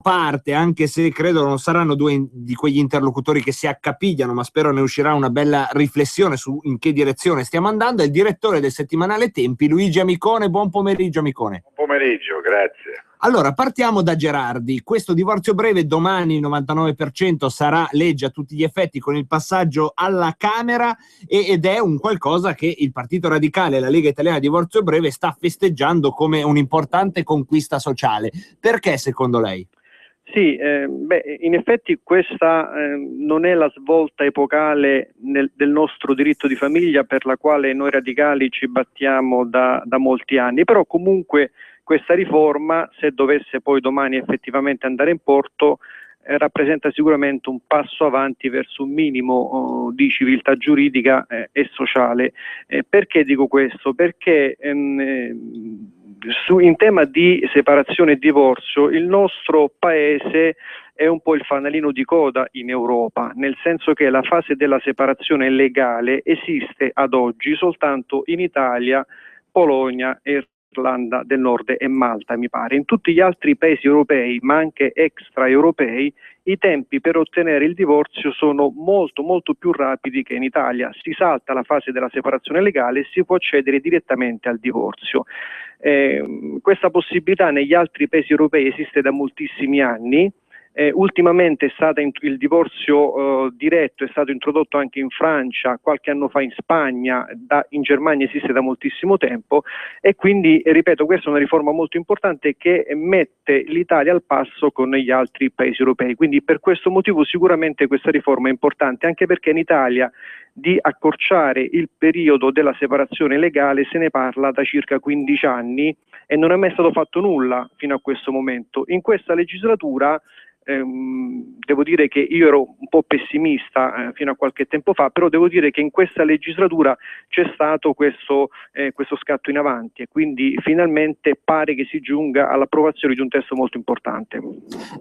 parte, anche se credo non saranno due di quegli interlocutori che si accapigliano, ma spero ne uscirà una bella riflessione su in che direzione stiamo andando, è il direttore del settimanale Tempi, Luigi Amicone. Buon pomeriggio, Amicone. Buon pomeriggio, grazie. Allora, partiamo da Gerardi. Questo divorzio breve domani il 99% sarà legge a tutti gli effetti con il passaggio alla Camera ed è un qualcosa che il Partito Radicale, la Lega Italiana Divorzio Breve, sta festeggiando come un'importante conquista sociale. Perché secondo lei? Sì, in effetti questa non è la svolta epocale del nostro diritto di famiglia per la quale noi radicali ci battiamo da molti anni, però comunque questa riforma, se dovesse poi domani effettivamente andare in porto, rappresenta sicuramente un passo avanti verso un minimo di civiltà giuridica e sociale. Perché dico questo? Perché in tema di separazione e divorzio il nostro paese è un po' il fanalino di coda in Europa, nel senso che la fase della separazione legale esiste ad oggi soltanto in Italia, Polonia e Irlanda del Nord e Malta, mi pare. In tutti gli altri paesi europei, ma anche extraeuropei, i tempi per ottenere il divorzio sono molto più rapidi che in Italia. Si salta la fase della separazione legale e si può accedere direttamente al divorzio. Questa possibilità negli altri paesi europei esiste da moltissimi anni. Ultimamente il divorzio diretto è stato introdotto anche in Francia, qualche anno fa in Spagna, in Germania esiste da moltissimo tempo e quindi, ripeto, questa è una riforma molto importante che mette l'Italia al passo con gli altri paesi europei, quindi per questo motivo sicuramente questa riforma è importante, anche perché in Italia di accorciare il periodo della separazione legale se ne parla da circa 15 anni e non è mai stato fatto nulla fino a questo momento. In questa legislatura devo dire che io ero un po' pessimista fino a qualche tempo fa, però devo dire che in questa legislatura c'è stato questo scatto in avanti e quindi finalmente pare che si giunga all'approvazione di un testo molto importante.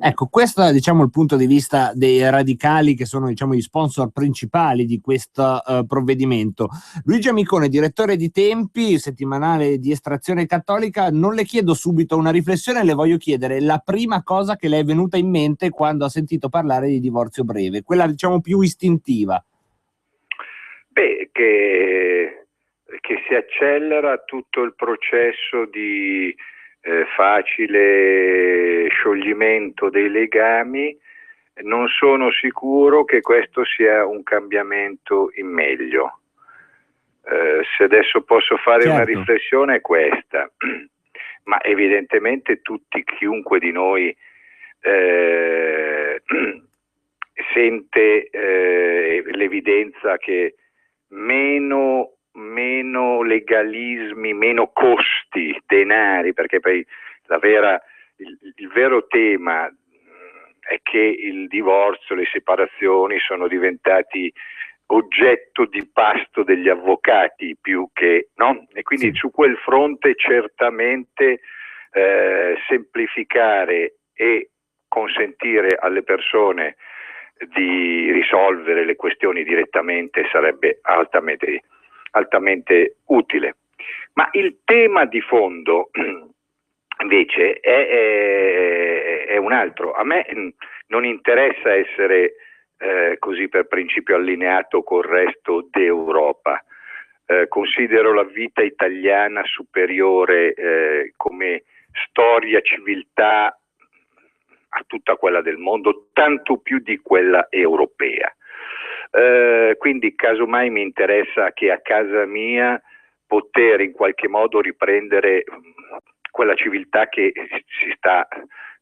Ecco, questo è diciamo il punto di vista dei radicali che sono diciamo gli sponsor principali di questo provvedimento. Luigi Amicone, direttore di Tempi, settimanale di estrazione cattolica, non le chiedo subito una riflessione, le voglio chiedere la prima cosa che le è venuta in mente quando ha sentito parlare di divorzio breve, quella diciamo più istintiva. Beh, che si accelera tutto il processo di facile scioglimento dei legami. Non sono sicuro che questo sia un cambiamento in meglio. Se adesso posso fare una riflessione è questa, ma evidentemente chiunque di noi sente l'evidenza che meno legalismi, meno costi denari, perché poi il vero tema è che il divorzio, le separazioni sono diventati oggetto di pasto degli avvocati più che, no? E quindi su quel fronte certamente semplificare e consentire alle persone di risolvere le questioni direttamente sarebbe altamente utile. Ma il tema di fondo invece è un altro. A me non interessa essere così per principio allineato col resto d'Europa. Considero la vita italiana superiore come storia, civiltà a tutta quella del mondo, tanto più di quella europea. Quindi casomai mi interessa che a casa mia poter in qualche modo riprendere quella civiltà che si sta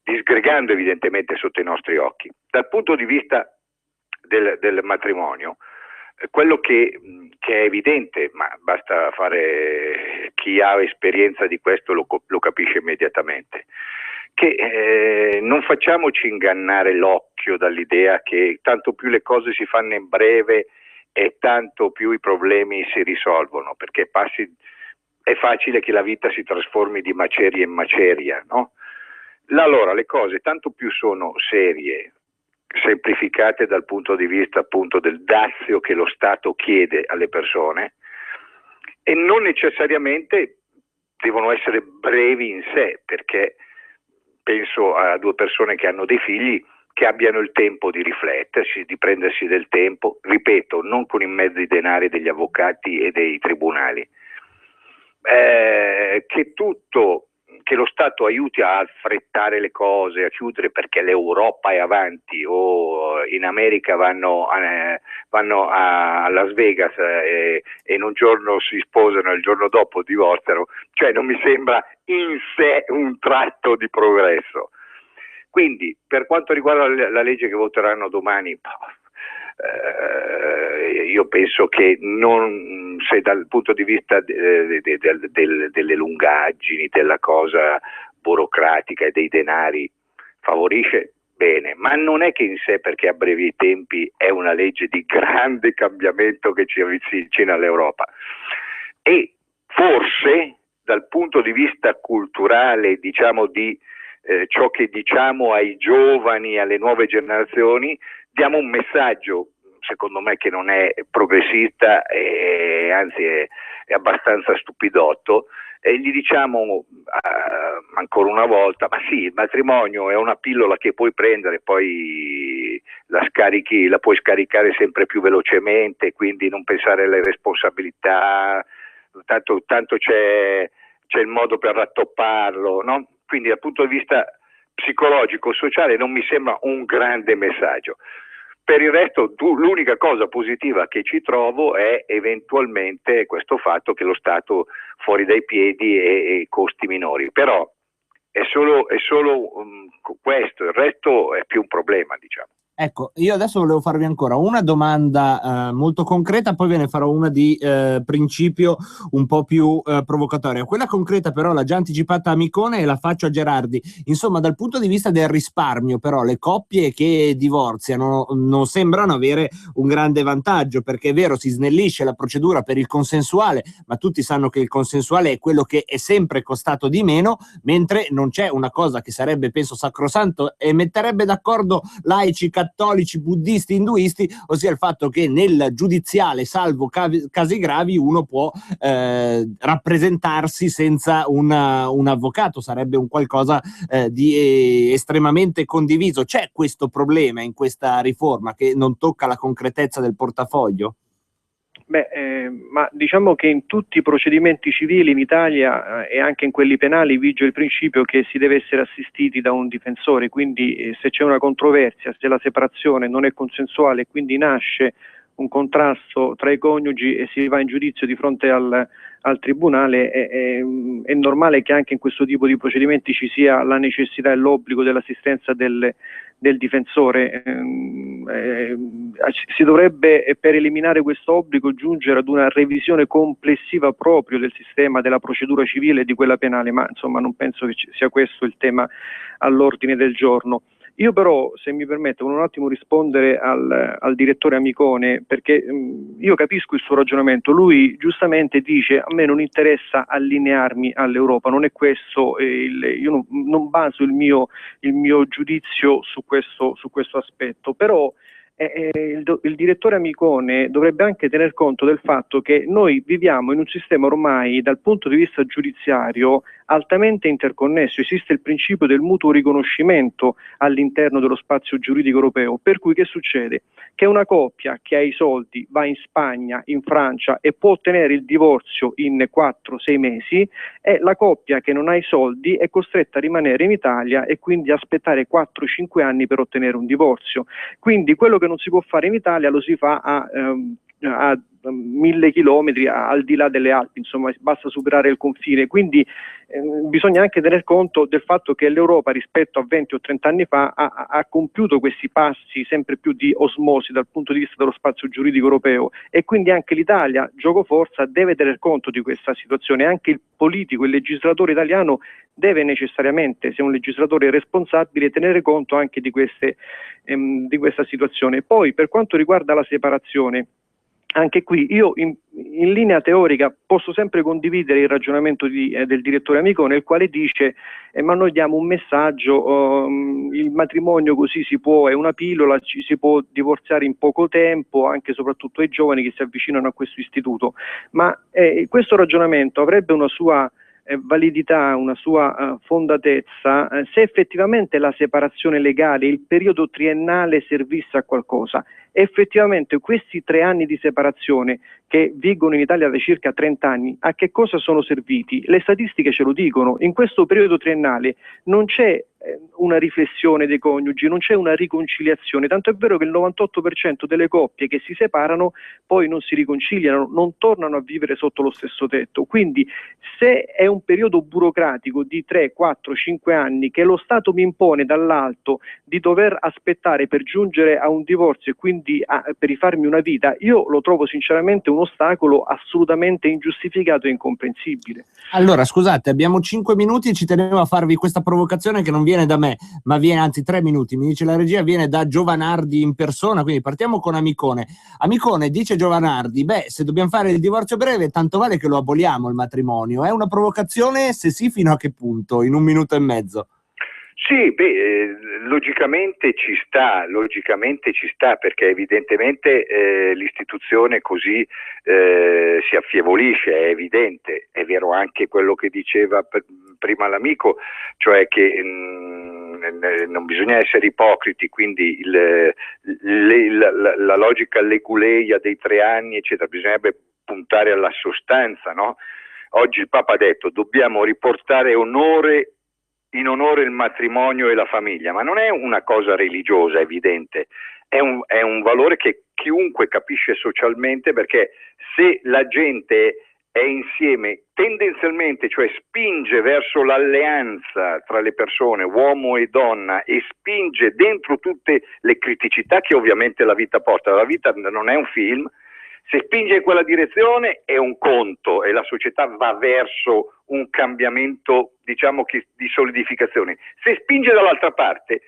disgregando evidentemente sotto i nostri occhi. Dal punto di vista del matrimonio, quello che è evidente, ma basta fare, chi ha esperienza di questo lo capisce immediatamente, che non facciamoci ingannare l'occhio dall'idea che tanto più le cose si fanno in breve e tanto più i problemi si risolvono, perché è facile che la vita si trasformi di maceria in maceria, no? Allora le cose tanto più sono serie, semplificate dal punto di vista appunto del dazio che lo Stato chiede alle persone, e non necessariamente devono essere brevi in sé, perché penso a due persone che hanno dei figli, che abbiano il tempo di rifletterci, di prendersi del tempo, ripeto, non con i mezzi denari degli avvocati e dei tribunali, che lo Stato aiuti a affrettare le cose, a chiudere perché l'Europa è avanti, o in America vanno a Las Vegas e in un giorno si sposano e il giorno dopo divorziano, cioè non mi sembra in sé un tratto di progresso. Quindi, per quanto riguarda la legge che voteranno domani, io penso che se dal punto di vista delle lungaggini, della cosa burocratica e dei denari favorisce, bene, ma non è che in sé, perché abbrevi i tempi, è una legge di grande cambiamento che ci avvicina all'Europa. E forse dal punto di vista culturale, diciamo, di ciò che diciamo ai giovani, alle nuove generazioni, diamo un messaggio, secondo me, che non è progressista e anzi è abbastanza stupidotto, e gli diciamo ancora una volta: ma sì, il matrimonio è una pillola che puoi prendere, poi la puoi scaricare sempre più velocemente, quindi non pensare alle responsabilità, tanto c'è il modo per rattopparlo, no? Quindi dal punto di vista psicologico, sociale, non mi sembra un grande messaggio. Per il resto, l'unica cosa positiva che ci trovo è eventualmente questo fatto che lo Stato fuori dai piedi e costi minori, però è solo questo, il resto è più un problema, diciamo. Ecco, io adesso volevo farvi ancora una domanda molto concreta, poi ve ne farò una di principio un po' più provocatoria. Quella concreta però l'ha già anticipata Micone e la faccio a Gerardi. Insomma, dal punto di vista del risparmio, però, le coppie che divorziano non sembrano avere un grande vantaggio, perché è vero, si snellisce la procedura per il consensuale, ma tutti sanno che il consensuale è quello che è sempre costato di meno, mentre non c'è una cosa che sarebbe, penso, sacrosanto e metterebbe d'accordo laici, cattolici, buddisti, induisti, ossia il fatto che nel giudiziale, salvo casi gravi, uno può rappresentarsi senza un avvocato. Sarebbe un qualcosa di estremamente condiviso. C'è questo problema in questa riforma che non tocca la concretezza del portafoglio? Ma diciamo che in tutti i procedimenti civili in Italia e anche in quelli penali vige il principio che si deve essere assistiti da un difensore, quindi se c'è una controversia, se la separazione non è consensuale e quindi nasce un contrasto tra i coniugi e si va in giudizio di fronte al tribunale, è normale che anche in questo tipo di procedimenti ci sia la necessità e l'obbligo dell'assistenza del difensore. Si dovrebbe, per eliminare questo obbligo, giungere ad una revisione complessiva proprio del sistema della procedura civile e di quella penale, ma insomma non penso che sia questo il tema all'ordine del giorno. Io però, se mi permette, volevo un attimo rispondere al direttore Amicone, perché io capisco il suo ragionamento. Lui giustamente dice: a me non interessa allinearmi all'Europa, non è questo, io non baso il mio giudizio su questo aspetto, però il direttore Amicone dovrebbe anche tener conto del fatto che noi viviamo in un sistema ormai dal punto di vista giudiziario altamente interconnesso. Esiste il principio del mutuo riconoscimento all'interno dello spazio giuridico europeo, per cui che succede? Che una coppia che ha i soldi va in Spagna, in Francia e può ottenere il divorzio in 4-6 mesi, e la coppia che non ha i soldi è costretta a rimanere in Italia e quindi aspettare 4-5 anni per ottenere un divorzio. Quindi quello che non si può fare in Italia lo si fa a 1000 chilometri al di là delle Alpi, insomma basta superare il confine. Quindi bisogna anche tener conto del fatto che l'Europa rispetto a 20 o 30 anni fa ha compiuto questi passi sempre più di osmosi dal punto di vista dello spazio giuridico europeo, e quindi anche l'Italia, gioco forza, deve tener conto di questa situazione. Anche il politico, il legislatore italiano deve necessariamente, se è un legislatore responsabile, tenere conto anche di questa situazione. Poi, per quanto riguarda la separazione, anche qui io in linea teorica posso sempre condividere il ragionamento del direttore Amico, nel quale dice ma noi diamo un messaggio, il matrimonio così è una pillola, ci si può divorziare in poco tempo, anche soprattutto ai giovani che si avvicinano a questo istituto, ma questo ragionamento avrebbe una sua validità, una sua fondatezza, se effettivamente la separazione legale, il periodo triennale servisse a qualcosa. Effettivamente questi 3 anni di separazione che vigono in Italia da circa 30 anni, a che cosa sono serviti? Le statistiche ce lo dicono, in questo periodo triennale non c'è una riflessione dei coniugi, non c'è una riconciliazione, tanto è vero che il 98% delle coppie che si separano poi non si riconciliano, non tornano a vivere sotto lo stesso tetto. Quindi se è un periodo burocratico di 3, 4, 5 anni che lo Stato mi impone dall'alto di dover aspettare per giungere a un divorzio e quindi per rifarmi una vita, io lo trovo sinceramente un ostacolo assolutamente ingiustificato e incomprensibile. Allora, scusate, abbiamo 5 minuti e ci tenevo a farvi questa provocazione che non viene da me, ma viene, anzi 3 minuti, mi dice la regia, viene da Giovanardi in persona, quindi partiamo con Amicone. Amicone, dice Giovanardi, se dobbiamo fare il divorzio breve, tanto vale che lo aboliamo il matrimonio. È una provocazione? Se sì, fino a che punto? In 1 minuto e mezzo. Sì, logicamente ci sta, perché evidentemente l'istituzione così si affievolisce, è evidente. È vero anche quello che diceva prima l'amico, cioè che non bisogna essere ipocriti, quindi la logica leguleia dei 3 anni, eccetera, bisognerebbe puntare alla sostanza, no? Oggi il Papa ha detto dobbiamo riportare in onore il matrimonio e la famiglia, ma non è una cosa religiosa, evidente, è un valore che chiunque capisce socialmente, perché se la gente è insieme tendenzialmente, cioè spinge verso l'alleanza tra le persone, uomo e donna, e spinge dentro tutte le criticità che ovviamente la vita porta, la vita non è un film, se spinge in quella direzione è un conto e la società va verso un cambiamento, diciamo, di solidificazione. Se spinge dall'altra parte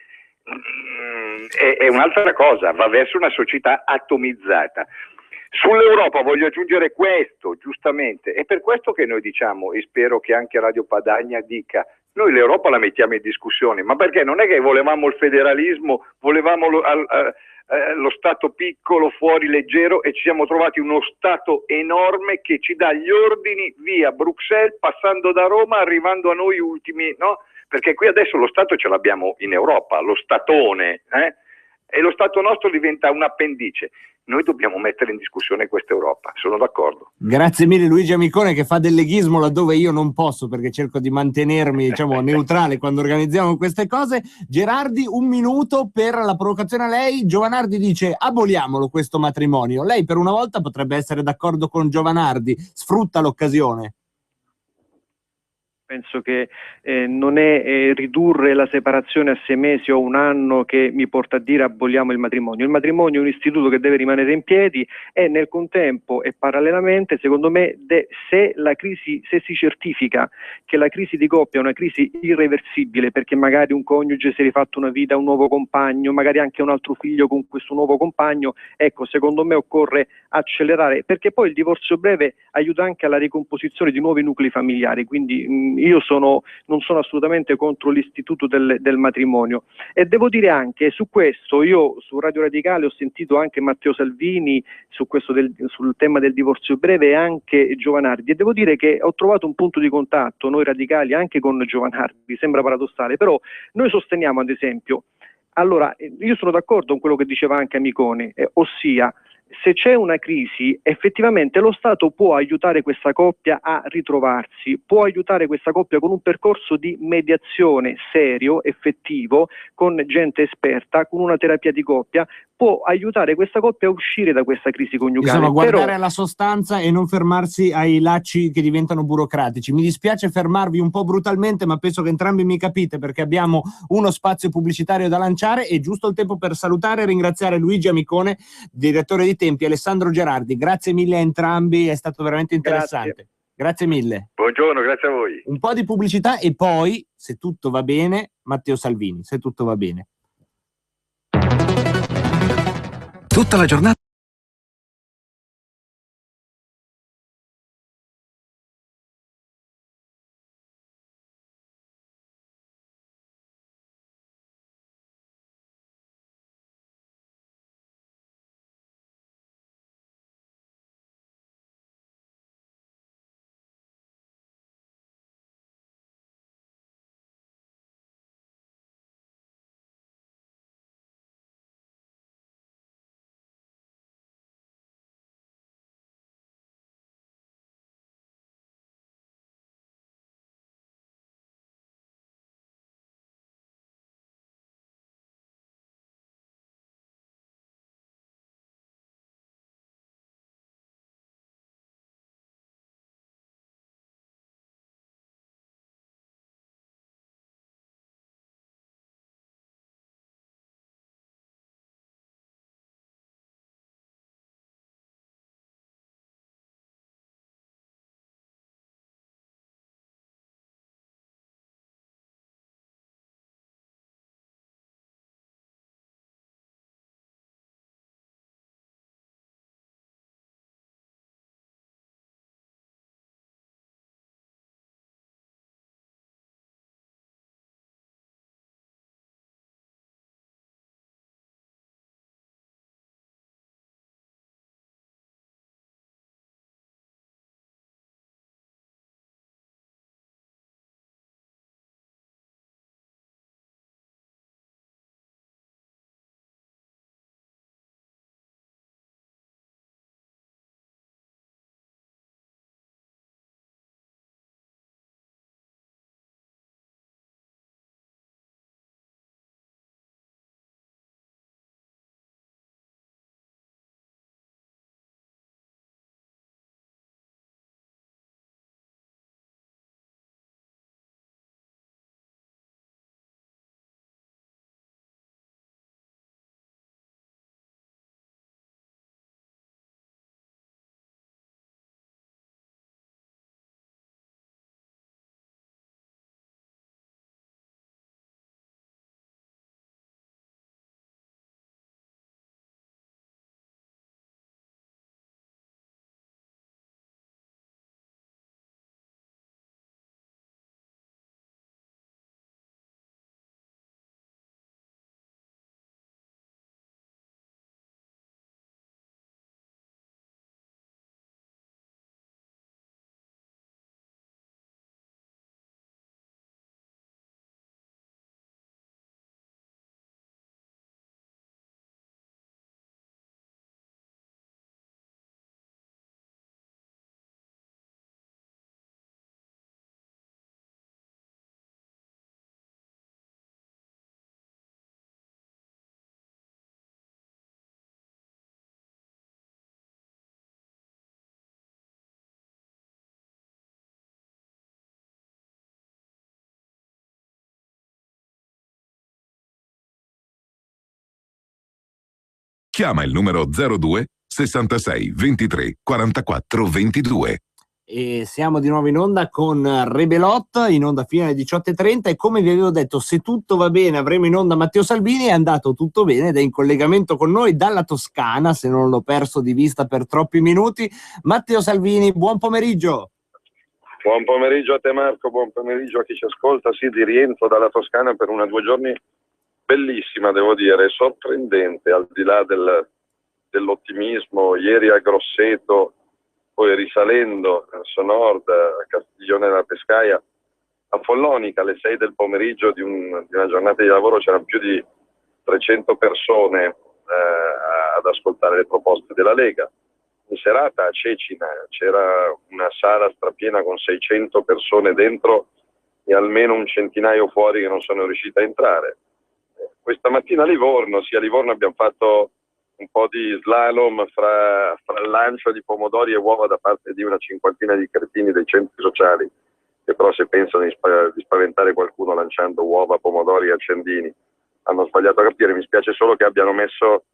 è un'altra cosa, va verso una società atomizzata. Sull'Europa voglio aggiungere questo, giustamente, è per questo che noi diciamo, e spero che anche Radio Padania dica, noi l'Europa la mettiamo in discussione, ma perché non è che volevamo il federalismo, volevamo lo Stato piccolo, fuori leggero, e ci siamo trovati uno Stato enorme che ci dà gli ordini via Bruxelles, passando da Roma, arrivando a noi ultimi, no? Perché qui adesso lo Stato ce l'abbiamo in Europa, lo statone, e lo Stato nostro diventa un appendice. Noi dobbiamo mettere in discussione questa Europa, sono d'accordo. Grazie mille Luigi Amicone, che fa del leghismo laddove io non posso, perché cerco di mantenermi, diciamo, neutrale quando organizziamo queste cose. Gerardi, 1 minuto per la provocazione a lei. Giovanardi dice aboliamolo questo matrimonio. Lei per una volta potrebbe essere d'accordo con Giovanardi, sfrutta l'occasione. Penso che non è ridurre la separazione a 6 mesi o 1 anno che mi porta a dire aboliamo il matrimonio. Il matrimonio è un istituto che deve rimanere in piedi e nel contempo e parallelamente, secondo me, se si certifica che la crisi di coppia è una crisi irreversibile, perché magari un coniuge si è rifatto una vita, un nuovo compagno, magari anche un altro figlio con questo nuovo compagno, ecco, secondo me occorre accelerare, perché poi il divorzio breve aiuta anche alla ricomposizione di nuovi nuclei familiari, quindi io non sono assolutamente contro l'istituto del matrimonio. E devo dire anche su questo, io su Radio Radicale ho sentito anche Matteo Salvini sul tema del divorzio breve e anche Giovanardi, e devo dire che ho trovato un punto di contatto, noi radicali, anche con Giovanardi, sembra paradossale, però noi sosteniamo ad esempio, allora io sono d'accordo con quello che diceva anche Amicone, ossia se c'è una crisi, effettivamente lo Stato può aiutare questa coppia a ritrovarsi, può aiutare questa coppia con un percorso di mediazione serio, effettivo, con gente esperta, con una terapia di coppia, può aiutare questa coppia a uscire da questa crisi coniugale. Insomma, guardare alla sostanza e non fermarsi ai lacci che diventano burocratici. Mi dispiace fermarvi un po' brutalmente, ma penso che entrambi mi capite, perché abbiamo uno spazio pubblicitario da lanciare e giusto il tempo per salutare e ringraziare Luigi Amicone, direttore di Tempi, e Alessandro Gerardi. Grazie mille a entrambi, è stato veramente interessante. Grazie mille. Buongiorno, grazie a voi. Un po' di pubblicità e poi, se tutto va bene, Matteo Salvini, se tutto va bene. Tutta la giornata Chiama il numero 02 66 23 44 22. E siamo di nuovo in onda con Rebelot, in onda fino alle 18:30, e come vi avevo detto, se tutto va bene avremo in onda Matteo Salvini. È andato tutto bene ed è in collegamento con noi dalla Toscana, se non l'ho perso di vista per troppi minuti. Matteo Salvini, buon pomeriggio. Buon pomeriggio a te Marco, buon pomeriggio a chi ci ascolta. Sì, di rientro dalla Toscana per 1 o 2 giorni bellissima, devo dire, sorprendente, al di là dell'ottimismo. Ieri a Grosseto, poi risalendo verso nord a Castiglione della Pescaia, a Follonica alle 6 del pomeriggio di una giornata di lavoro c'erano più di 300 persone ad ascoltare le proposte della Lega. In serata a Cecina c'era una sala strapiena con 600 persone dentro e almeno un centinaio fuori che non sono riuscite a entrare. Questa mattina a Livorno, sì, a Livorno abbiamo fatto un po' di slalom fra il lancio di pomodori e uova da parte di una cinquantina di cretini dei centri sociali, che però se pensano di spaventare qualcuno lanciando uova, pomodori e accendini hanno sbagliato a capire. Mi spiace solo che abbiano messo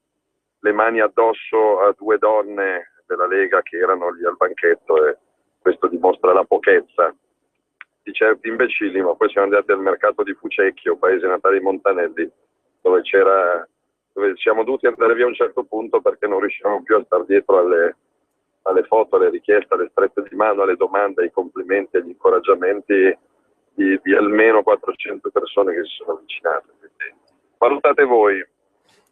le mani addosso a 2 donne della Lega che erano lì al banchetto, e questo dimostra la pochezza di certi imbecilli. Ma poi siamo andati al mercato di Fucecchio, paese natale di Montanelli, dove siamo dovuti andare via a un certo punto perché non riuscivamo più a stare dietro alle foto, alle richieste, alle strette di mano, alle domande, ai complimenti, agli incoraggiamenti di almeno 400 persone che si sono avvicinate. Quindi valutate voi.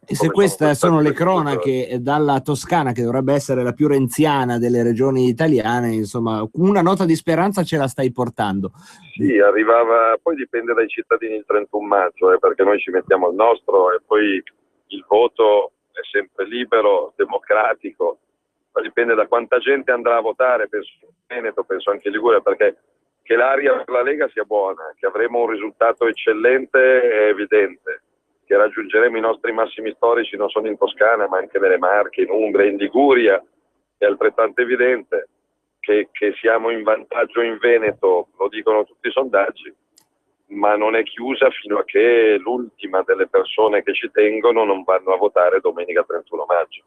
E se queste sono le cronache dalla Toscana, che dovrebbe essere la più renziana delle regioni italiane, insomma, una nota di speranza ce la stai portando. Sì, arrivava, poi dipende dai cittadini il 31 maggio, perché noi ci mettiamo il nostro e poi il voto è sempre libero, democratico, ma dipende da quanta gente andrà a votare. Penso in Veneto, penso anche in Liguria, perché che l'aria per la Lega sia buona, che avremo un risultato eccellente è evidente. Che raggiungeremo i nostri massimi storici non solo in Toscana ma anche nelle Marche, in Umbria, in Liguria, è altrettanto evidente. Che siamo in vantaggio in Veneto, lo dicono tutti i sondaggi, ma non è chiusa fino a che l'ultima delle persone che ci tengono non vanno a votare domenica 31 maggio.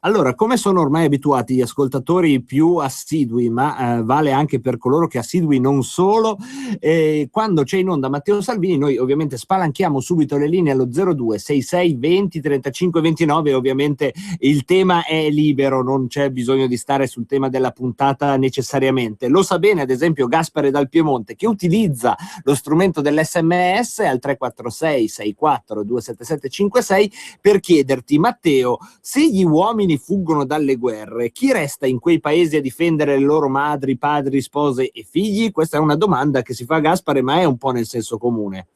Allora, come sono ormai abituati gli ascoltatori più assidui, ma vale anche per coloro che assidui non solo, quando c'è in onda Matteo Salvini noi ovviamente spalanchiamo subito le linee allo 02 66 20 35 29, ovviamente il tema è libero, non c'è bisogno di stare sul tema della puntata necessariamente. Lo sa bene ad esempio Gaspare dal Piemonte, che utilizza lo strumento dell'SMS al 346 64 277 56 per chiederti: Matteo, se gli uomini fuggono dalle guerre, chi resta in quei paesi a difendere le loro madri, padri, spose e figli? Questa è una domanda che si fa Gaspare, ma è un po' nel senso comune.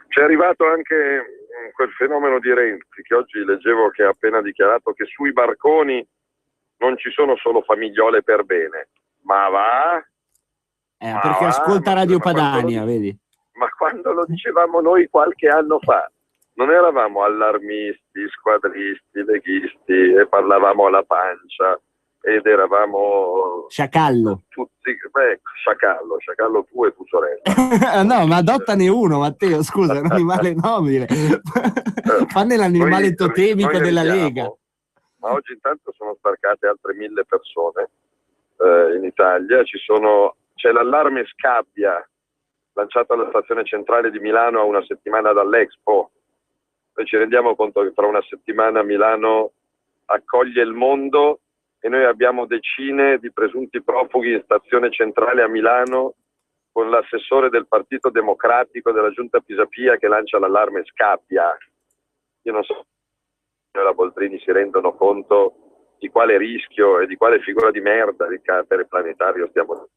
C'è arrivato anche quel fenomeno di Renzi, che oggi leggevo che ha appena dichiarato che sui barconi non ci sono solo famigliole per bene. Ma va? Perché ascolta Radio Padania, vedi? Ma quando lo dicevamo noi qualche anno fa, non eravamo allarmisti, squadristi, leghisti e parlavamo alla pancia ed eravamo sciacallo. Tutti, sciacallo tu e tua sorella. No, ma adottane uno, Matteo, scusa, è un animale nobile. Fanne l'animale totemico della Lega. Ma oggi intanto sono sbarcate altre 1000 persone in Italia. C'è l'allarme scabbia lanciato alla stazione centrale di Milano a una settimana dall'Expo. Noi ci rendiamo conto che tra una settimana Milano accoglie il mondo e noi abbiamo decine di presunti profughi in stazione centrale a Milano, con l'assessore del Partito Democratico della Giunta Pisapia che lancia l'allarme scabbia. Io non so se la Boldrini si rendono conto di quale rischio e di quale figura di merda di carattere planetario stiamo.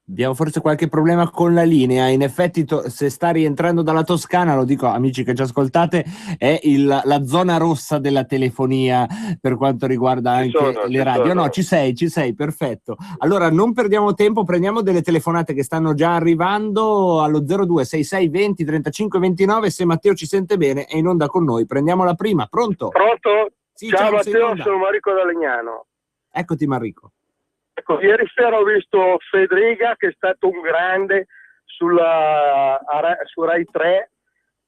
Abbiamo forse qualche problema con la linea. In effetti se sta rientrando dalla Toscana, lo dico amici che ci ascoltate, è la zona rossa della telefonia per quanto riguarda anche le radio. No, ci sei, perfetto. Allora non perdiamo tempo, prendiamo delle telefonate che stanno già arrivando allo 02 66 20 35 29. Se Matteo ci sente bene è in onda con noi. Prendiamo la prima. Pronto? Pronto? Sì, ciao Matteo, sono Marico da Legnano. Eccoti Marico. Ecco, ieri sera ho visto Federica, che è stato un grande su Rai 3,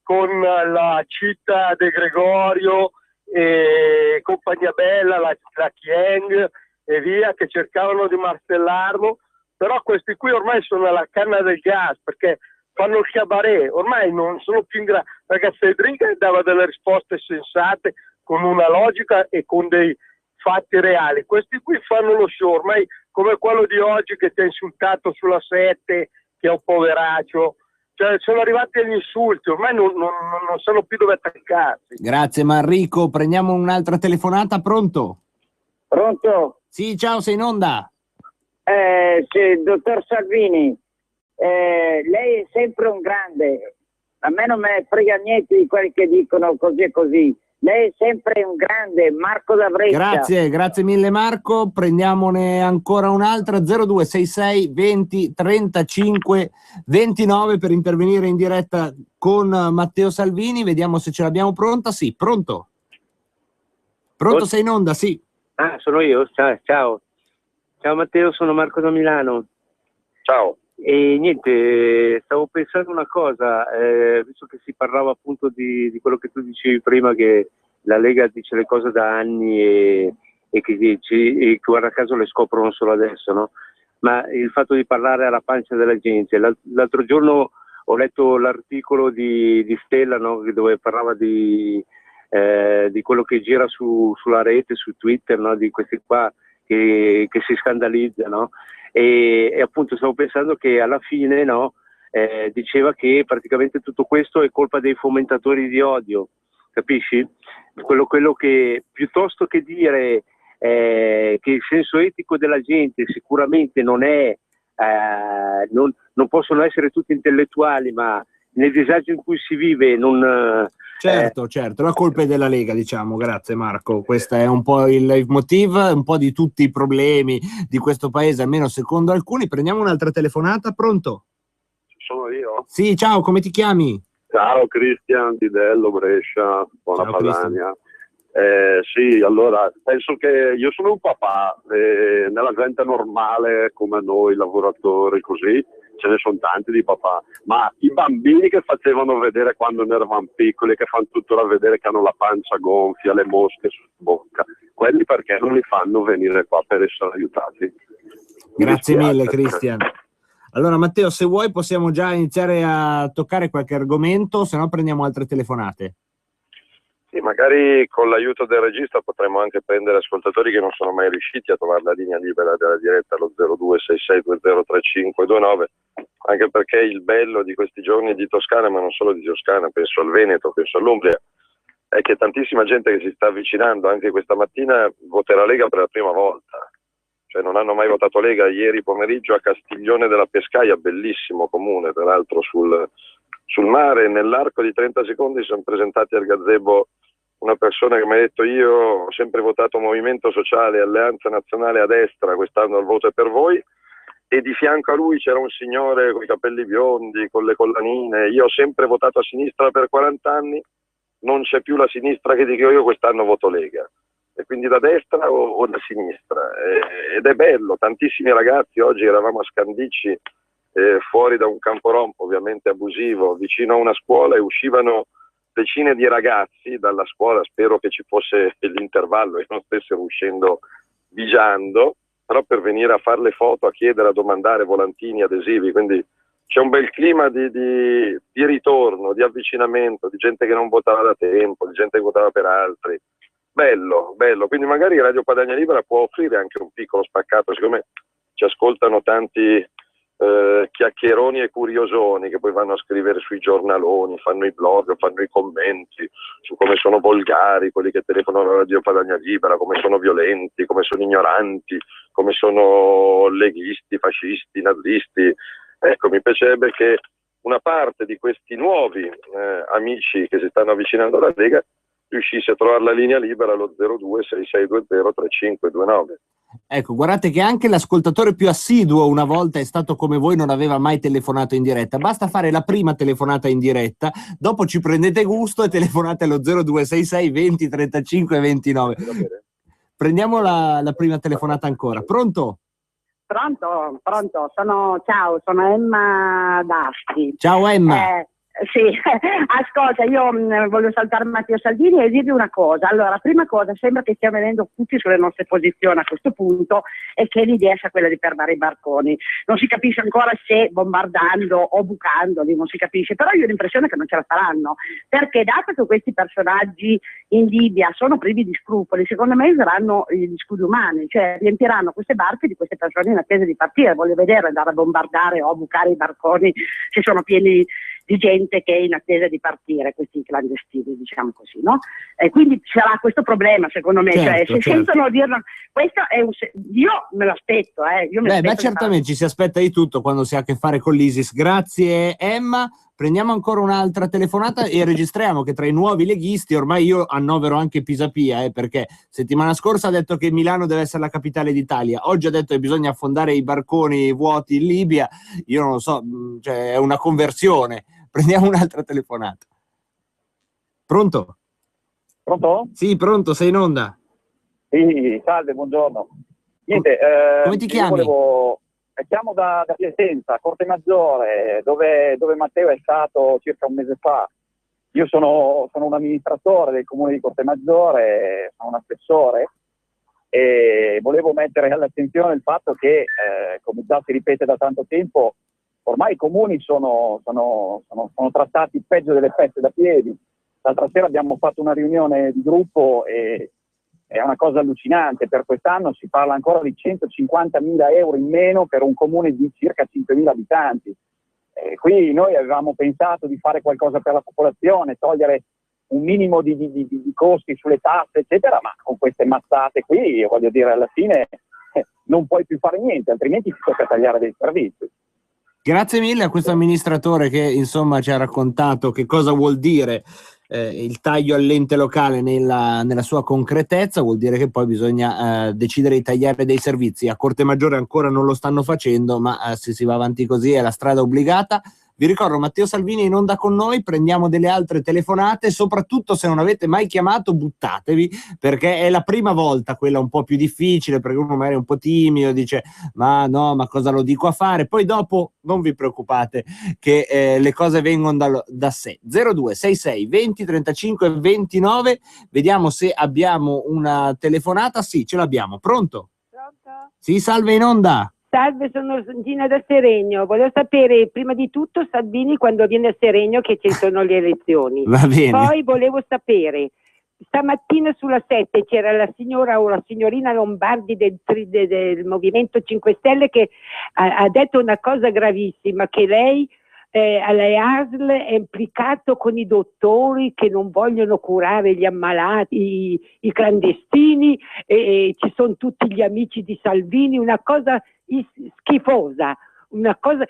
con la Città De Gregorio e compagnia bella, la Chieng e via, che cercavano di martellarlo, però questi qui ormai sono alla canna del gas, perché fanno il cabaret, ormai non sono più in grado, perché Federica dava delle risposte sensate con una logica e con dei fatti reali. Questi qui fanno lo show, ormai come quello di oggi che ti ha insultato sulla 7, che è un poveraccio, cioè sono arrivati agli insulti, ormai non sanno più dove attaccarsi. Grazie Manrico, prendiamo un'altra telefonata, pronto? Pronto? Sì, ciao, sei in onda. Sì, dottor Salvini, lei è sempre un grande, a me non me frega niente di quelli che dicono così e così, lei è sempre un grande, Marco da Brescia. Grazie mille Marco, prendiamone ancora un'altra, 0266 20 35 29 per intervenire in diretta con Matteo Salvini, vediamo se ce l'abbiamo pronta, sì, pronto? Pronto, sei in onda, sì. Ah, sono io? Ciao Matteo, sono Marco da Milano. Ciao. E niente, stavo pensando una cosa, visto che si parlava appunto di quello che tu dicevi prima, che la Lega dice le cose da anni e che guarda caso le scoprono solo adesso, no? Ma il fatto di parlare alla pancia della gente, l'altro giorno ho letto l'articolo di Stella, no? Dove parlava di quello che gira sulla rete, su Twitter, no? Di questi qua che si scandalizzano. E appunto stavo pensando che alla fine, no, diceva che praticamente tutto questo è colpa dei fomentatori di odio, capisci? Quello che piuttosto che dire che il senso etico della gente sicuramente non è, non possono essere tutti intellettuali, ma nel disagio in cui si vive non... Certo, la colpa è della Lega, diciamo, grazie Marco, questo è un po' il leitmotiv, un po' di tutti i problemi di questo paese, almeno secondo alcuni. Prendiamo un'altra telefonata, pronto? Sono io? Sì, ciao, come ti chiami? Ciao Cristian di Dello, Brescia, buona Padania. Sì, allora, penso che io sono un papà, nella gente normale come noi, lavoratori, così, ce ne sono tanti di papà, ma i bambini che facevano vedere quando ne eravamo piccoli, che fanno tuttora vedere che hanno la pancia gonfia, le mosche su bocca, quelli perché non li fanno venire qua per essere aiutati? Grazie mille Cristian. Allora Matteo, se vuoi possiamo già iniziare a toccare qualche argomento, se no prendiamo altre telefonate. Sì, magari con l'aiuto del regista potremmo anche prendere ascoltatori che non sono mai riusciti a trovare la linea libera della diretta allo 0266203529, anche perché il bello di questi giorni di Toscana, ma non solo di Toscana, penso al Veneto, penso all'Umbria, è che tantissima gente che si sta avvicinando anche questa mattina voterà Lega per la prima volta. Cioè non hanno mai votato Lega. Ieri pomeriggio a Castiglione della Pescaia, bellissimo comune, peraltro sul mare, nell'arco di 30 secondi sono presentati al gazebo una persona che mi ha detto: io ho sempre votato Movimento Sociale, Alleanza Nazionale a destra, quest'anno il voto è per voi, e di fianco a lui c'era un signore con i capelli biondi, con le collanine: io ho sempre votato a sinistra per 40 anni, non c'è più la sinistra che dico io, quest'anno voto Lega. E quindi da destra o da sinistra, ed è bello. Tantissimi ragazzi, oggi eravamo a Scandicci, fuori da un campo rompo ovviamente abusivo, vicino a una scuola, e uscivano decine di ragazzi dalla scuola, spero che ci fosse l'intervallo e non stessero uscendo vigiando, però per venire a fare le foto, a chiedere, a domandare volantini, adesivi. Quindi c'è un bel clima di ritorno, di avvicinamento, di gente che non votava da tempo, di gente che votava per altri. Bello. Quindi magari Radio Padania Libera può offrire anche un piccolo spaccato, siccome ci ascoltano tanti chiacchieroni e curiosoni che poi vanno a scrivere sui giornaloni, fanno i blog, fanno i commenti su come sono volgari quelli che telefonano alla Radio Padania Libera, come sono violenti, come sono ignoranti, come sono leghisti, fascisti, nazisti. Ecco, mi piacerebbe che una parte di questi nuovi amici che si stanno avvicinando alla Lega riuscisse a trovare la linea libera allo 0266203529. Ecco, guardate che anche l'ascoltatore più assiduo una volta è stato come voi, non aveva mai telefonato in diretta. Basta fare la prima telefonata in diretta, dopo ci prendete gusto e telefonate allo 0266 20 35 29. Prendiamo la prima telefonata ancora. Pronto? Pronto, sono Emma d'Asti. Ciao Emma. Sì, ascolta, io voglio saltare Matteo Salvini e dirvi una cosa. Allora, prima cosa, sembra che stiamo venendo tutti sulle nostre posizioni a questo punto e che l'idea sia quella di fermare i barconi. Non si capisce ancora se bombardando o bucandoli, non si capisce, però io ho l'impressione che non ce la faranno, perché dato che questi personaggi in Libia sono privi di scrupoli, secondo me useranno gli scudi umani, cioè riempiranno queste barche di queste persone in attesa di partire. Voglio vedere andare a bombardare o a bucare i barconi se sono pieni di gente che è in attesa di partire, questi clandestini, diciamo così, no? E quindi sarà questo problema, secondo me, Certo, cioè se certo. sentono dirlo, questo è io me l'aspetto, io me l'aspetto. Certamente ci si aspetta di tutto quando si ha a che fare con l'ISIS. Grazie Emma. Prendiamo ancora un'altra telefonata e registriamo che tra i nuovi leghisti, ormai io annovero anche Pisapia, perché settimana scorsa ha detto che Milano deve essere la capitale d'Italia, oggi ha detto che bisogna affondare i barconi vuoti in Libia. Io non lo so, cioè è una conversione. Prendiamo un'altra telefonata. Pronto? Pronto? Sì, pronto, sei in onda. Sì, salve, buongiorno. Niente, come ti chiami? Chiamo da Piacenza, Corte Maggiore, dove Matteo è stato circa un mese fa. Io sono un amministratore del comune di Corte Maggiore, sono un assessore e volevo mettere all'attenzione il fatto che, come già si ripete da tanto tempo, ormai i comuni sono trattati peggio delle peste da piedi. L'altra sera abbiamo fatto una riunione di gruppo e è una cosa allucinante. Per quest'anno si parla ancora di 150.000 euro in meno per un comune di circa 5.000 abitanti. Qui noi avevamo pensato di fare qualcosa per la popolazione, togliere un minimo di costi sulle tasse, eccetera, ma con queste mazzate qui, io voglio dire, alla fine non puoi più fare niente, altrimenti ti tocca tagliare dei servizi. Grazie mille a questo amministratore che insomma ci ha raccontato che cosa vuol dire il taglio all'ente locale nella sua concretezza. Vuol dire che poi bisogna decidere di tagliare dei servizi. A Corte Maggiore ancora non lo stanno facendo, ma se si va avanti così è la strada obbligata. Vi ricordo, Matteo Salvini è in onda con noi, prendiamo delle altre telefonate, soprattutto se non avete mai chiamato buttatevi, perché è la prima volta quella un po' più difficile, perché uno magari è un po' timido, dice ma no, ma cosa lo dico a fare? Poi dopo non vi preoccupate che le cose vengono da sé. 0266 20 35 29, vediamo se abbiamo una telefonata. Sì, ce l'abbiamo. Pronto? Pronto? Sì, salve, in onda. Salve, sono Gina da Seregno. Volevo sapere prima di tutto Salvini quando viene a Seregno che ci sono le elezioni. Va bene. Poi volevo sapere, stamattina sulla 7 c'era la signora o la signorina Lombardi del Movimento 5 Stelle che ha detto una cosa gravissima, che lei alle ASL è implicato con i dottori che non vogliono curare gli ammalati, i clandestini, e ci sono tutti gli amici di Salvini, una cosa schifosa, una cosa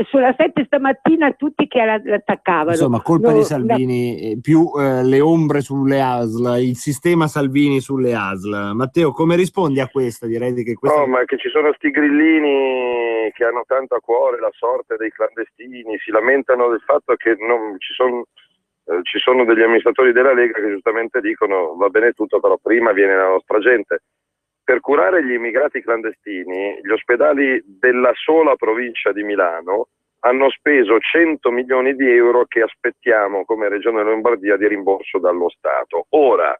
sulla 7 stamattina tutti che l'attaccavano. Insomma, colpa di Salvini, più le ombre sulle ASL, il sistema Salvini sulle ASL. Matteo, come rispondi a questa? Direi che questa... No, ma che ci sono sti grillini che hanno tanto a cuore la sorte dei clandestini, si lamentano del fatto che non ci sono degli amministratori della Lega che giustamente dicono va bene tutto, però prima viene la nostra gente. Per curare gli immigrati clandestini, gli ospedali della sola provincia di Milano hanno speso 100 milioni di euro che aspettiamo come Regione Lombardia di rimborso dallo Stato. Ora,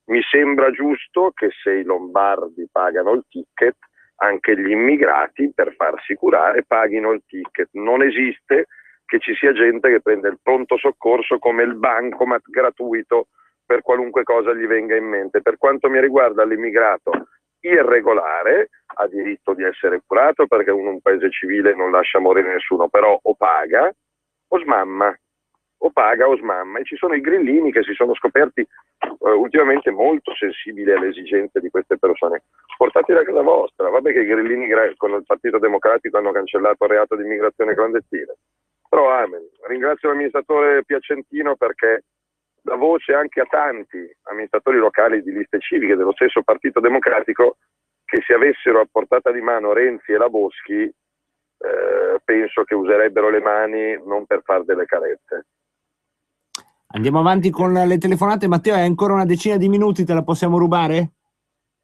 mi sembra giusto che se i lombardi pagano il ticket, anche gli immigrati per farsi curare paghino il ticket. Non esiste che ci sia gente che prende il pronto soccorso come il bancomat gratuito per qualunque cosa gli venga in mente. Per quanto mi riguarda, l'immigrato irregolare ha diritto di essere curato, perché un paese civile non lascia morire nessuno, però o paga o smamma, o paga o smamma. E ci sono i grillini che si sono scoperti ultimamente molto sensibili alle esigenze di queste persone. Portateli a casa vostra. Vabbè che i grillini con il Partito Democratico hanno cancellato il reato di immigrazione clandestina, però amen. Ringrazio l'amministratore piacentino perché dà voce anche a tanti amministratori locali di liste civiche dello stesso Partito Democratico che, se avessero a portata di mano Renzi e la Boschi, penso che userebbero le mani non per fare delle carezze. Andiamo avanti con le telefonate. Matteo, hai ancora una decina di minuti, te la possiamo rubare?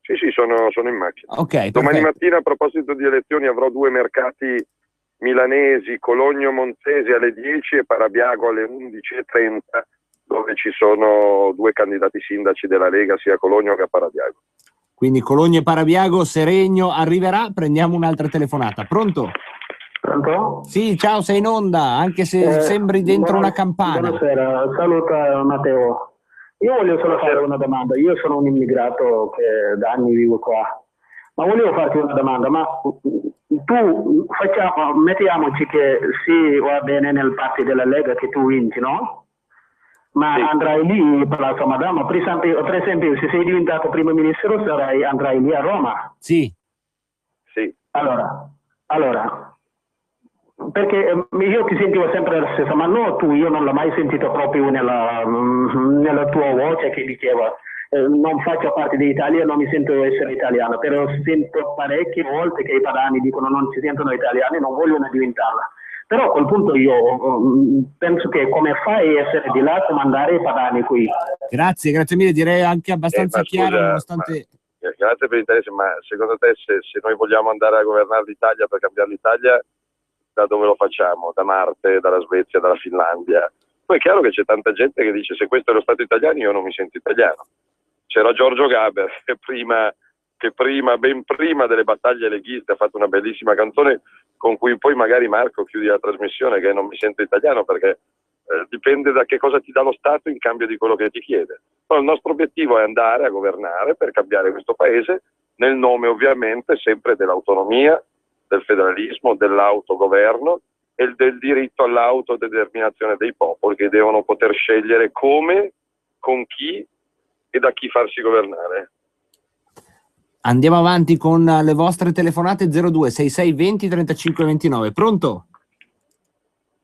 Sì, sono in macchina. Ok, domani perfetto. mattina, a proposito di elezioni, avrò 2 mercati milanesi, Cologno Monzesi alle 10 e Parabiago alle 11:30, dove ci sono 2 candidati sindaci della Lega, sia a Cologno che a Parabiago. Quindi Cologno e Parabiago, Seregno arriverà, prendiamo un'altra telefonata. Pronto? Pronto? Sì, ciao, sei in onda, anche se sembri dentro una campana. Buonasera, saluta Matteo. Io voglio solo fare una domanda. Io sono un immigrato che da anni vivo qua, ma volevo farti una domanda. Ma tu, mettiamoci che sì, va bene nel party della Lega che tu vinci, no? Ma sì, andrai lì, Palazzo Madama, per esempio, se sei diventato primo ministro andrai lì a Roma? Sì. Sì. Allora, perché io ti sentivo sempre la stessa, ma no, io non l'ho mai sentito proprio nella tua voce che diceva non faccio parte dell'Italia, non mi sento essere italiano, però sento parecchie volte che i padani dicono non si sentono italiani, non vogliono diventarla. Però a quel punto io penso che come fai a essere di là, comandare i padani qui. Grazie mille, direi anche abbastanza chiaro, nonostante... Grazie per l'interesse, ma secondo te se noi vogliamo andare a governare l'Italia per cambiare l'Italia, da dove lo facciamo? Da Marte, dalla Svezia, dalla Finlandia? Poi è chiaro che c'è tanta gente che dice se questo è lo Stato italiano io non mi sento italiano. C'era Giorgio Gaber che ben prima delle battaglie leghiste ha fatto una bellissima canzone con cui poi magari Marco chiudi la trasmissione, che non mi sento italiano, perché dipende da che cosa ti dà lo Stato in cambio di quello che ti chiede. Però il nostro obiettivo è andare a governare per cambiare questo paese, nel nome ovviamente sempre dell'autonomia, del federalismo, dell'autogoverno e del diritto all'autodeterminazione dei popoli, che devono poter scegliere come, con chi e da chi farsi governare. Andiamo avanti con le vostre telefonate. 0266 20 35 29. Pronto?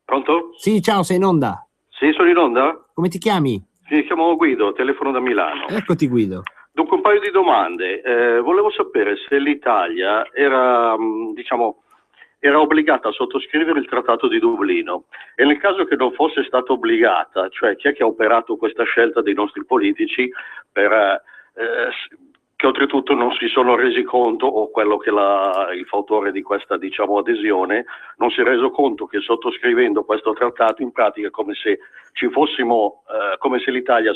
Pronto? Sì, ciao, sei in onda. Sì, sono in onda? Come ti chiami? Mi chiamo Guido, telefono da Milano. Eccoti Guido. Dunque un paio di domande. Volevo sapere se l'Italia era obbligata a sottoscrivere il Trattato di Dublino, e nel caso che non fosse stata obbligata, cioè chi è che ha operato questa scelta dei nostri politici che oltretutto non si sono resi conto, o quello che il fautore di questa adesione non si è reso conto che sottoscrivendo questo trattato in pratica è come se ci fossimo, come se l'Italia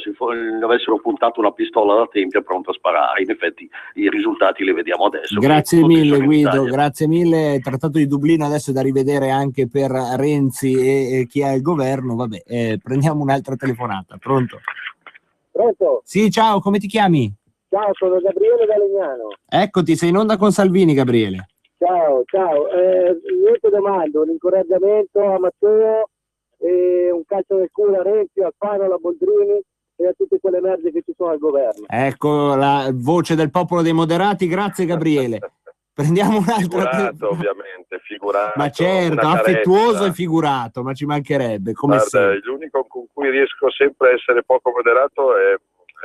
avessero puntato una pistola alla tempia pronta a sparare. In effetti i risultati li vediamo adesso. Grazie mille Guido, grazie mille. Il Trattato di Dublino adesso è da rivedere anche per Renzi e chi ha il governo. Vabbè, prendiamo un'altra telefonata. Pronto? Pronto? Sì, ciao, come ti chiami? Ciao, sono Gabriele da Legnano. Eccoti, sei in onda con Salvini, Gabriele. Ciao. Io ti domando un incoraggiamento a Matteo e un calcio del culo a Renzi, Alfano, alla Boldrini e a tutte quelle merde che ci sono al governo. Ecco la voce del popolo dei moderati, grazie Gabriele. Prendiamo un'altra. Ovviamente, figurato. Ma certo, affettuoso e figurato, ma ci mancherebbe. Guarda, l'unico con cui riesco sempre a essere poco moderato è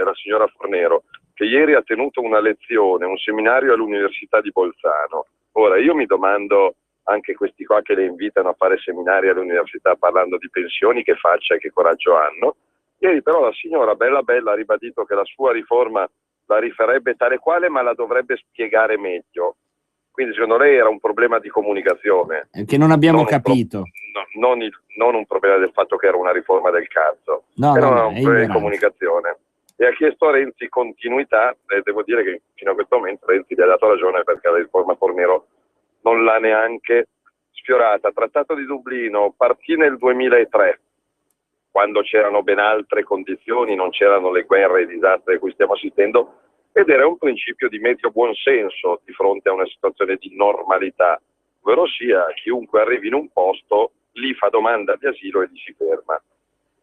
la signora Fornero, che ieri ha tenuto una lezione, un seminario all'Università di Bolzano. Ora, io mi domando, anche questi qua che le invitano a fare seminari all'università parlando di pensioni, che faccia e che coraggio hanno. Ieri però la signora bella ha ribadito che la sua riforma la rifarebbe tale quale, ma la dovrebbe spiegare meglio. Quindi secondo lei era un problema di comunicazione. Che non abbiamo capito. Non un problema del fatto che era una riforma del cazzo. Era un problema di comunicazione. E ha chiesto a Renzi continuità, e devo dire che fino a questo momento Renzi gli ha dato ragione, perché la riforma Fornero non l'ha neanche sfiorata. Trattato di Dublino partì nel 2003, quando c'erano ben altre condizioni, non c'erano le guerre e i disastri a cui stiamo assistendo, ed era un principio di medio buonsenso di fronte a una situazione di normalità, ovvero sia chiunque arrivi in un posto lì fa domanda di asilo e gli si ferma.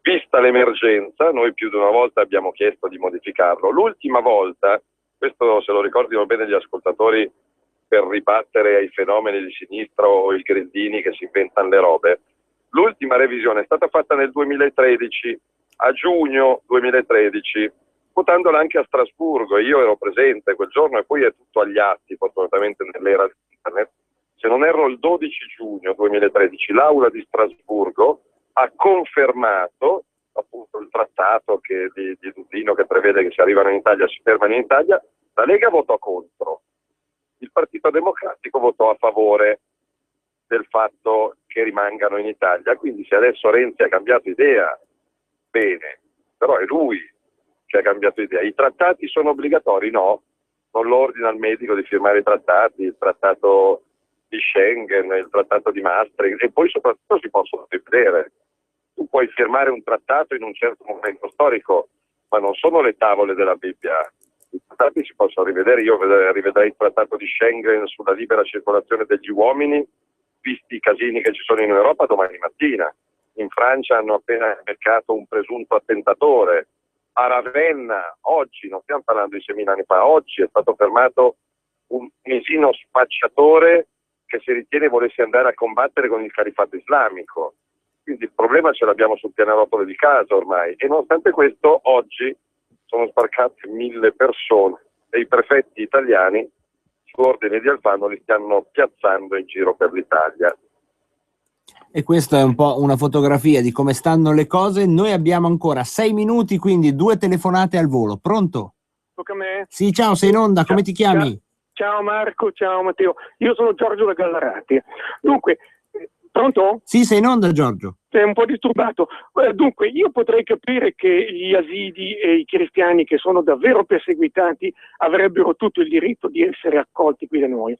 Vista l'emergenza, noi più di una volta abbiamo chiesto di modificarlo. L'ultima volta, questo se lo ricordino bene gli ascoltatori, per ribattere ai fenomeni di sinistra o i grillini che si inventano le robe, l'ultima revisione è stata fatta nel 2013, a giugno 2013, votandola anche a Strasburgo. Io ero presente quel giorno e poi è tutto agli atti, fortunatamente nell'era di internet. Se non erro, il 12 giugno 2013 l'Aula di Strasburgo ha confermato appunto il trattato di Dublino, che prevede che se arrivano in Italia si fermano in Italia. La Lega votò contro, il Partito Democratico votò a favore. del fatto che rimangano in Italia. Quindi se adesso Renzi ha cambiato idea, bene, però è lui che ha cambiato idea. I trattati sono obbligatori? No, non lo ordina al medico di firmare i trattati, il trattato di Schengen, il trattato di Maastricht, e poi soprattutto si possono rivedere. Tu puoi firmare un trattato in un certo momento storico, ma non sono le tavole della Bibbia. I trattati si possono rivedere. Io rivedrei il trattato di Schengen sulla libera circolazione degli uomini, visti i casini che ci sono in Europa, domani mattina. In Francia hanno appena beccato un presunto attentatore. A Ravenna, oggi, non stiamo parlando di 6.000 anni fa, oggi è stato fermato un tunisino spacciatore che si ritiene volesse andare a combattere con il califato islamico. Quindi il problema ce l'abbiamo sul pianerottolo di casa ormai, e nonostante questo oggi sono sbarcate 1.000 persone e i prefetti italiani su ordine di Alfano li stanno piazzando in giro per l'Italia. E questa è un po' una fotografia di come stanno le cose. Noi abbiamo ancora 6 minuti, quindi 2 telefonate al volo. Pronto? Tocca a me? Sì, ciao, sei in onda, come ti chiami? Ciao Marco, ciao Matteo. Io sono Giorgio da Gallarati. Dunque, pronto? Sì, sei in onda, Giorgio. Sei un po' disturbato. Dunque, io potrei capire che gli yazidi e i cristiani, che sono davvero perseguitati, avrebbero tutto il diritto di essere accolti qui da noi.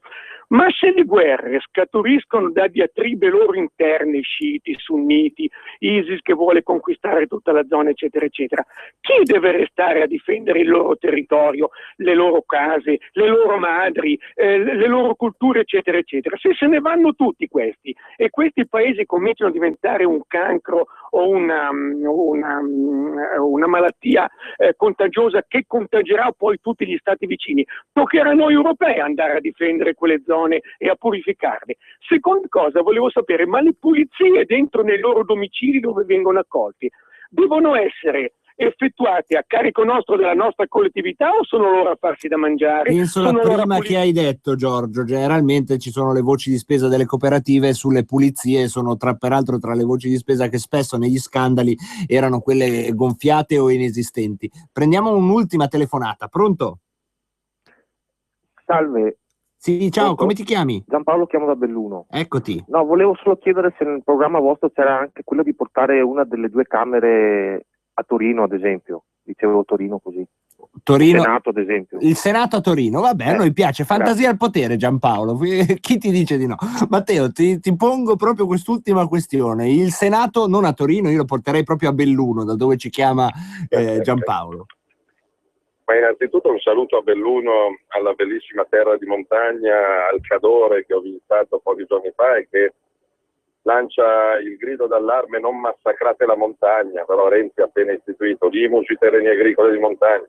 Ma se le guerre scaturiscono da diatribe loro interne, sciiti, sunniti, ISIS che vuole conquistare tutta la zona, eccetera, eccetera, chi deve restare a difendere il loro territorio, le loro case, le loro madri, le loro culture, eccetera, eccetera? Se se ne vanno tutti questi e questi paesi cominciano a diventare un cancro o una malattia contagiosa che contagierà poi tutti gli stati vicini, toccherà a noi europei andare a difendere quelle zone e a purificarle. Seconda cosa, volevo sapere, ma le pulizie dentro nei loro domicili dove vengono accolti devono essere effettuate a carico nostro della nostra collettività o sono loro a farsi da mangiare? Penso la prima che hai detto, Giorgio. Generalmente ci sono le voci di spesa delle cooperative sulle pulizie, sono peraltro tra le voci di spesa che spesso negli scandali erano quelle gonfiate o inesistenti. Prendiamo un'ultima telefonata. Pronto? Salve. Sì, ciao, come ti chiami? Giampaolo, chiamo da Belluno. Eccoti. No, volevo solo chiedere se nel programma vostro c'era anche quello di portare una delle 2 camere a Torino, ad esempio. Dicevo Torino così. Torino, il Senato, ad esempio. Il Senato a Torino, vabbè, a noi piace. Fantasia al potere, Giampaolo. Chi ti dice di no? Matteo, ti pongo proprio quest'ultima questione. Il Senato non a Torino, io lo porterei proprio a Belluno, da dove ci chiama Giampaolo. Ma innanzitutto un saluto a Belluno, alla bellissima terra di montagna, al Cadore che ho visitato pochi giorni fa e che lancia il grido d'allarme: non massacrate la montagna. Però Renzi ha appena istituito l'IMU sui terreni agricoli di montagna,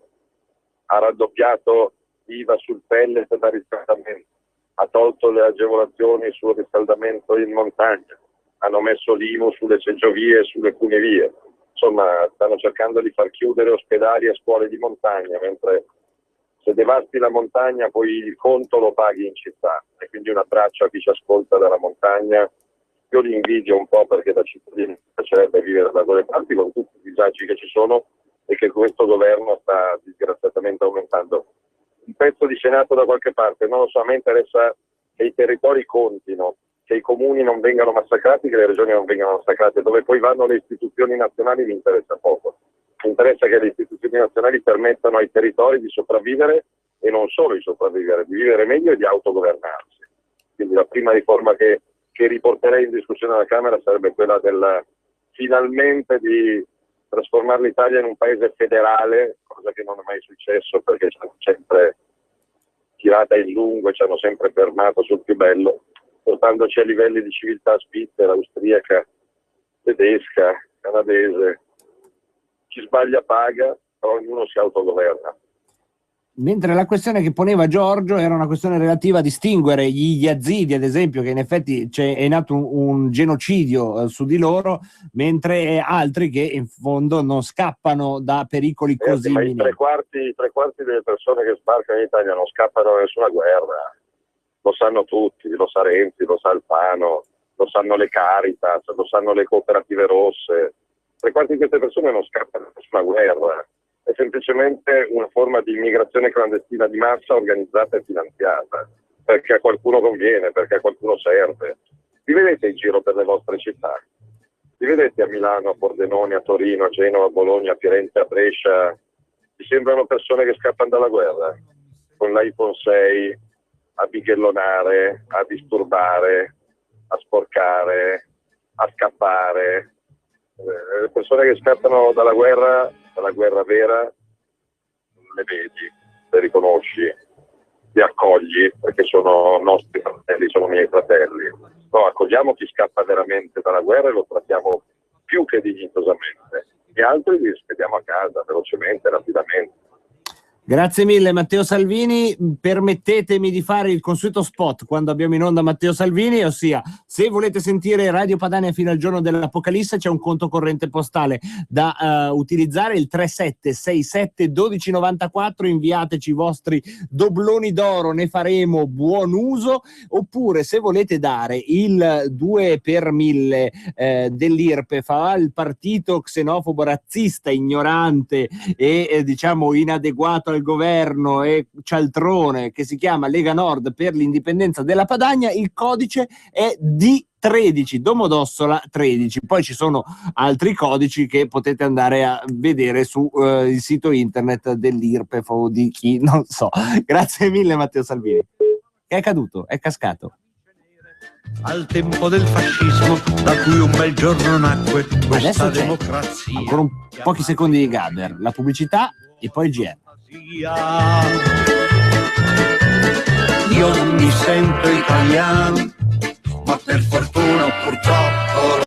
ha raddoppiato l'IVA sul pellet da riscaldamento, ha tolto le agevolazioni sul riscaldamento in montagna, hanno messo l'IMU sulle seggiovie e sulle funivie. Insomma, stanno cercando di far chiudere ospedali e scuole di montagna, mentre se devasti la montagna poi il conto lo paghi in città. E quindi un abbraccio a chi ci ascolta dalla montagna. Io li invidio un po' perché da cittadini mi piacerebbe vivere da quelle parti, con tutti i disagi che ci sono e che questo governo sta disgraziatamente aumentando. Un pezzo di Senato da qualche parte, non lo so, a me interessa che i territori contino, che i comuni non vengano massacrati, che le regioni non vengano massacrate. Dove poi vanno le istituzioni nazionali mi interessa poco. Mi interessa che le istituzioni nazionali permettano ai territori di sopravvivere, e non solo di sopravvivere, di vivere meglio e di autogovernarsi. Quindi la prima riforma che riporterei in discussione alla Camera sarebbe quella finalmente di trasformare l'Italia in un paese federale, cosa che non è mai successo perché ci hanno sempre tirata in lungo e ci hanno sempre fermato sul più bello, portandoci a livelli di civiltà svizzera, austriaca, tedesca, canadese. Chi sbaglia paga, però ognuno si autogoverna. Mentre la questione che poneva Giorgio era una questione relativa a distinguere gli yazidi, ad esempio, che in effetti è nato un genocidio su di loro, mentre altri che in fondo non scappano da pericoli così ma i tre quarti delle persone che sbarcano in Italia non scappano da nessuna guerra. Lo sanno tutti, lo sa Renzi, lo sa Alfano, lo sanno le Caritas, lo sanno le cooperative rosse. 3/4 di queste persone non scappano da nessuna guerra. È semplicemente una forma di immigrazione clandestina di massa organizzata e finanziata, perché a qualcuno conviene, perché a qualcuno serve. Vi vedete in giro per le vostre città? Vi vedete a Milano, a Pordenone, a Torino, a Genova, a Bologna, a Firenze, a Brescia? Vi sembrano persone che scappano dalla guerra? Con l'iPhone 6 a bighellonare, a disturbare, a sporcare, a scappare. Le persone che scappano dalla guerra vera, le vedi, le riconosci, li accogli perché sono nostri fratelli, sono miei fratelli. No, accogliamo chi scappa veramente dalla guerra e lo trattiamo più che dignitosamente. Gli altri li spediamo a casa velocemente, rapidamente. Grazie mille Matteo Salvini, permettetemi di fare il consueto spot quando abbiamo in onda Matteo Salvini, ossia se volete sentire Radio Padania fino al giorno dell'Apocalisse c'è un conto corrente postale da utilizzare, il 3767 1294, inviateci i vostri dobloni d'oro, ne faremo buon uso, oppure se volete dare il 2 per 1000 dell'IRPEF al partito xenofobo, razzista, ignorante e diciamo inadeguato al governo e cialtrone che si chiama Lega Nord per l'indipendenza della Padania, il codice è D13, Domodossola 13. Poi ci sono altri codici che potete andare a vedere su il sito internet dell'IRPEF o di chi, non so. Grazie mille Matteo Salvini. È caduto, è cascato. Al tempo del fascismo, da cui un bel giorno nacque questa democrazia. Ancora pochi secondi di Gaber, la pubblicità e poi il GR. Io non mi sento italiano, ma per fortuna o purtroppo